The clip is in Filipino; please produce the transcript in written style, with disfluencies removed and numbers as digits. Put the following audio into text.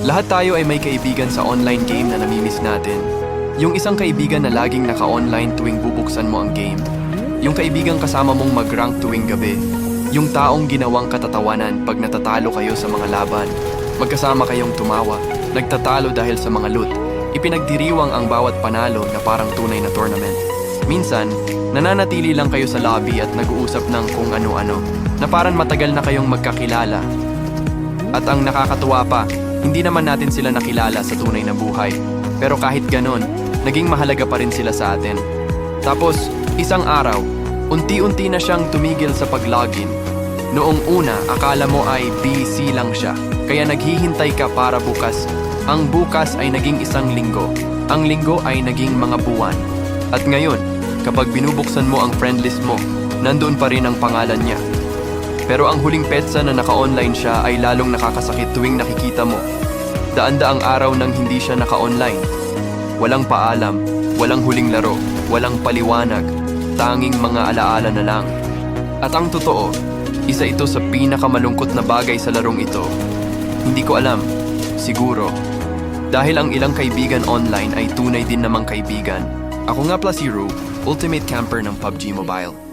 Lahat tayo ay may kaibigan sa online game na namimiss natin. Yung isang kaibigan na laging naka-online tuwing bubuksan mo ang game. Yung kaibigang kasama mong mag-rank tuwing gabi. Yung taong ginawang katatawanan pag natatalo kayo sa mga laban. Magkasama kayong tumawa, nagtatalo dahil sa mga loot. Ipinagdiriwang ang bawat panalo na parang tunay na tournament. Minsan, nananatili lang kayo sa lobby at nag-uusap ng kung ano-ano, na parang matagal na kayong magkakilala. At ang nakakatuwa pa, hindi naman natin sila nakilala sa tunay na buhay. Pero kahit ganon, naging mahalaga pa rin sila sa atin. Tapos, isang araw, unti-unti na siyang tumigil sa pag-login. Noong una, akala mo ay busy lang siya, kaya naghihintay ka para bukas. Ang bukas ay naging isang linggo. Ang linggo ay naging mga buwan. At ngayon, kapag binubuksan mo ang friend list mo, nandoon pa rin ang pangalan niya. Pero ang huling petsa na naka-online siya ay lalong nakakasakit tuwing nakikita mo. Daan-daang araw nang hindi siya naka-online. Walang paalam, walang huling laro, walang paliwanag, tanging mga alaala na lang. At ang totoo, isa ito sa pinakamalungkot na bagay sa larong ito. Hindi ko alam, siguro. Dahil ang ilang kaibigan online ay tunay din namang kaibigan. Ako nga pala si Ru, Ultimate Camper ng PUBG Mobile.